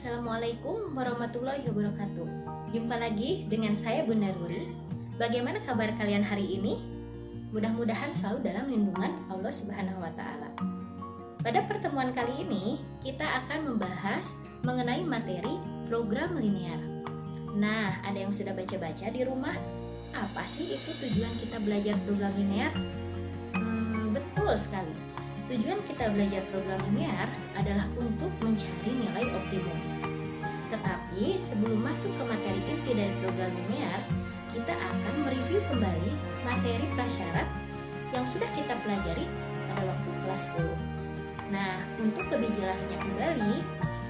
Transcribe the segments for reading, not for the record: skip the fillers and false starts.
Assalamualaikum warahmatullahi wabarakatuh. Jumpa lagi dengan saya Bunda Ruri. Bagaimana kabar kalian hari ini? Mudah-mudahan selalu dalam lindungan Allah Subhanahu wa Ta'ala. Pada pertemuan kali ini, kita akan membahas mengenai materi program linear. Nah, ada yang sudah baca-baca di rumah? Apa sih itu tujuan kita belajar program linear? Betul sekali. Tujuan kita belajar program linear adalah untuk mencari nilai optimum. Tetapi sebelum masuk ke materi inti dari program linear, kita akan mereview kembali materi prasyarat yang sudah kita pelajari pada waktu kelas 10. Nah, untuk lebih jelasnya kembali,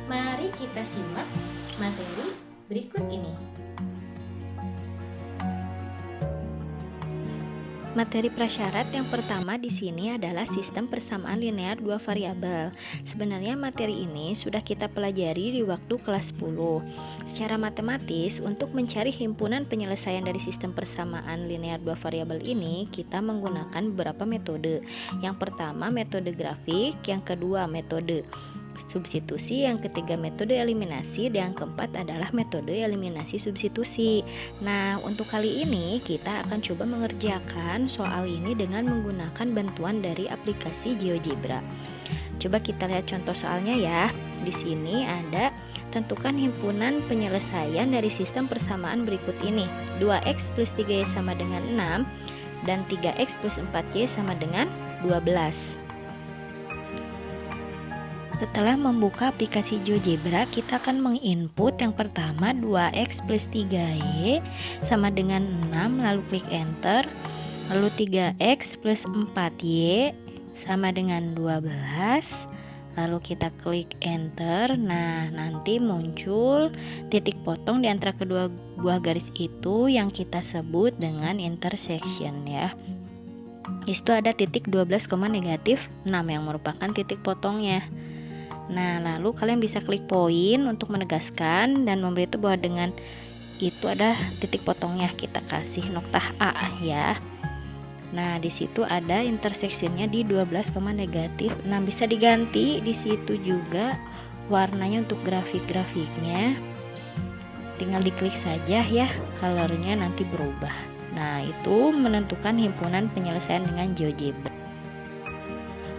mari kita simak materi berikut ini. Materi prasyarat yang pertama di sini adalah sistem persamaan linear dua variabel. Sebenarnya materi ini sudah kita pelajari di waktu kelas 10. Secara matematis, untuk mencari himpunan penyelesaian dari sistem persamaan linear dua variabel ini, kita menggunakan beberapa metode. Yang pertama metode grafik, yang kedua metode substitusi, yang ketiga metode eliminasi, dan yang keempat adalah metode eliminasi substitusi. Nah, untuk kali ini kita akan coba mengerjakan soal ini dengan menggunakan bantuan dari aplikasi GeoGebra. Coba kita lihat contoh soalnya ya. Di sini ada tentukan himpunan penyelesaian dari sistem persamaan berikut ini. 2x plus 3y sama dengan 6 dan 3x plus 4y sama dengan 12. Setelah membuka aplikasi GeoGebra, kita akan menginput yang pertama 2x plus 3y sama dengan 6, lalu klik enter. Lalu 3x plus 4y sama dengan 12, lalu kita klik enter. Nah, nanti muncul titik potong di antara kedua buah garis itu yang kita sebut dengan intersection ya. Di situ ada titik 12, negatif 6 yang merupakan titik potongnya. Nah, lalu kalian bisa klik poin untuk menegaskan dan memberitahu bahwa dengan itu ada titik potongnya. Kita kasih noktah A ya. Nah, di situ ada intersectionnya di 12, negatif 6. Bisa diganti di situ juga warnanya untuk grafik-grafiknya. Tinggal diklik saja ya, colornya nanti berubah. Nah, itu menentukan himpunan penyelesaian dengan GeoGebra.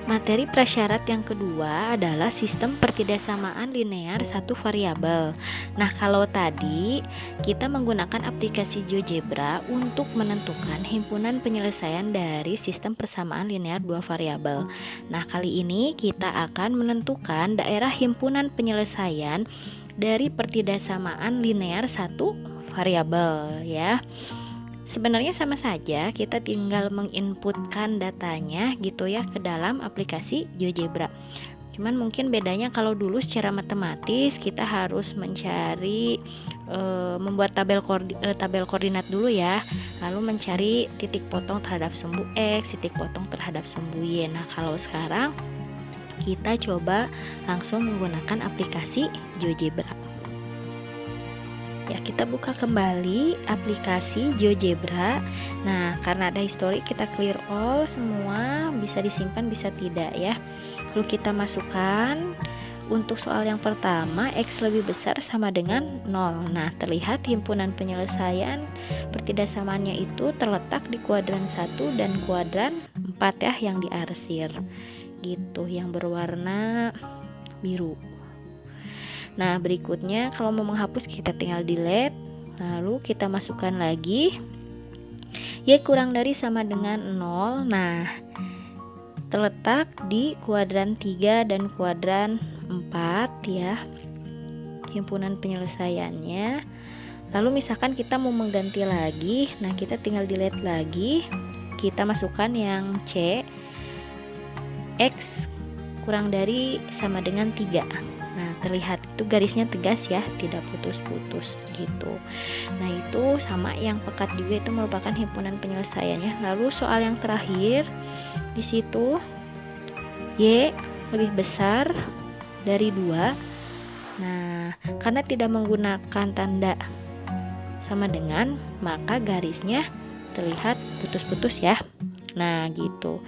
Materi prasyarat yang kedua adalah sistem pertidaksamaan linear satu variabel. Nah, kalau tadi kita menggunakan aplikasi GeoGebra untuk menentukan himpunan penyelesaian dari sistem persamaan linear dua variabel. Nah, kali ini kita akan menentukan daerah himpunan penyelesaian dari pertidaksamaan linear satu variabel ya. Sebenarnya sama saja, kita tinggal menginputkan datanya gitu ya ke dalam aplikasi GeoGebra. Cuman mungkin bedanya kalau dulu secara matematis kita harus mencari membuat tabel koordinat dulu ya, lalu mencari titik potong terhadap sumbu X, titik potong terhadap sumbu Y. Nah, kalau sekarang kita coba langsung menggunakan aplikasi GeoGebra. Ya, kita buka kembali aplikasi GeoGebra. Nah, karena ada historik, kita clear all semua, bisa disimpan bisa tidak ya. Lalu kita masukkan untuk soal yang pertama, X lebih besar sama dengan 0. Nah, terlihat himpunan penyelesaian pertidaksamaannya itu terletak di kuadran 1 dan kuadran 4 ya, yang diarsir gitu, yang berwarna biru. Nah, berikutnya kalau mau menghapus kita tinggal delete. Lalu kita masukkan lagi Y kurang dari sama dengan 0. Nah, terletak di kuadran 3 dan kuadran 4 ya, himpunan penyelesaiannya. Lalu misalkan kita mau mengganti lagi, nah kita tinggal delete lagi. Kita masukkan yang C, X kurang dari sama dengan 3. Nah, terlihat itu garisnya tegas ya, tidak putus-putus gitu. Nah, itu sama yang pekat juga, itu merupakan himpunan penyelesaiannya. Lalu soal yang terakhir di situ Y lebih besar dari 2. Nah, karena tidak menggunakan tanda sama dengan, maka garisnya terlihat putus-putus ya. Nah, gitu.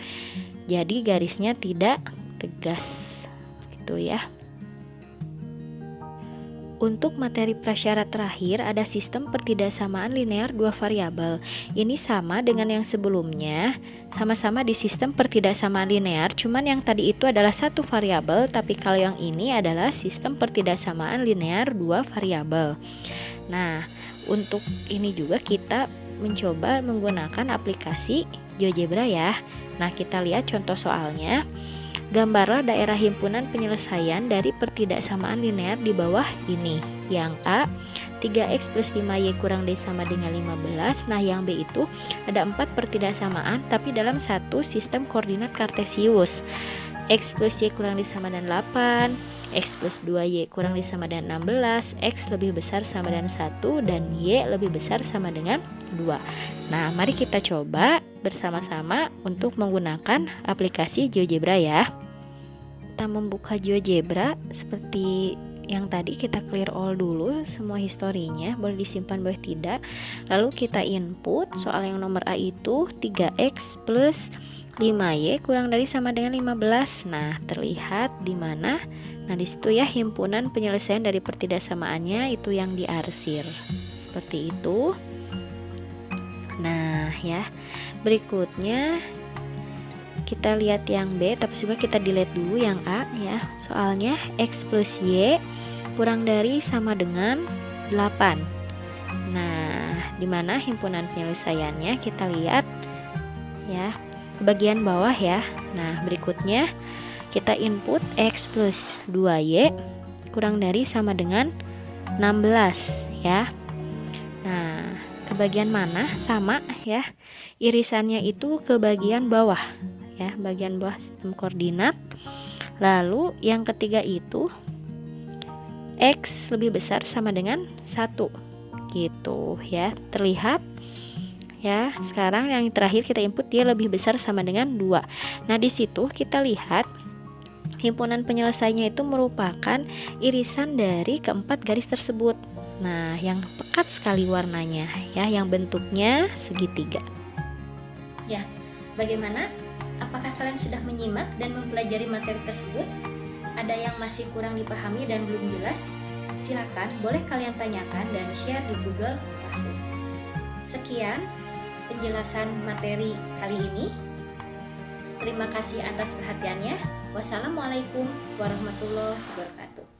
Jadi garisnya tidak tegas gitu ya. Untuk materi prasyarat terakhir ada sistem pertidaksamaan linear dua variabel. Ini sama dengan yang sebelumnya, sama-sama di sistem pertidaksamaan linear, cuman yang tadi itu adalah satu variabel, tapi kalau yang ini adalah sistem pertidaksamaan linear dua variabel. Nah, untuk ini juga kita mencoba menggunakan aplikasi GeoGebra ya. Nah, kita lihat contoh soalnya. Gambarlah daerah himpunan penyelesaian dari pertidaksamaan linear di bawah ini. Yang A, 3x plus 5y kurang D sama dengan 15. Nah, yang B itu ada 4 pertidaksamaan tapi dalam satu sistem koordinat kartesius. X plus y kurang D sama dengan 8, X plus 2y kurang D sama dengan 16, X lebih besar sama dengan 1, dan Y lebih besar sama dengan 2. Nah, mari kita coba bersama-sama untuk menggunakan aplikasi GeoGebra ya. Kita membuka GeoGebra seperti yang tadi, kita clear all dulu semua historinya, boleh disimpan boleh tidak. Lalu kita input soal yang nomor A itu 3x plus 5y kurang dari sama dengan 15. Nah, terlihat di mana? Nah, di situ ya himpunan penyelesaian dari pertidaksamaannya itu yang diarsir. Seperti itu. Nah, ya. Berikutnya kita lihat yang B, tapi sebenarnya kita delete dulu yang A ya. Soalnya X plus Y kurang dari sama dengan 8. Nah, di mana himpunan penyelesaiannya kita lihat ya, bagian bawah ya. Nah, berikutnya kita input X plus 2Y kurang dari sama dengan 16 ya. Nah, ke bagian mana? Sama ya. Irisannya itu ke bagian bawah ya, bagian bawah sistem koordinat. Lalu yang ketiga itu X lebih besar sama dengan 1 gitu ya. Terlihat ya. Sekarang yang terakhir kita input dia lebih besar sama dengan 2. Nah, di situ kita lihat himpunan penyelesaiannya itu merupakan irisan dari keempat garis tersebut. Nah, yang pekat sekali warnanya ya, yang bentuknya segitiga. Ya, bagaimana? Apakah kalian sudah menyimak dan mempelajari materi tersebut? Ada yang masih kurang dipahami dan belum jelas? Silakan, boleh kalian tanyakan dan share di Google Classroom. Sekian penjelasan materi kali ini. Terima kasih atas perhatiannya. Wassalamualaikum warahmatullahi wabarakatuh.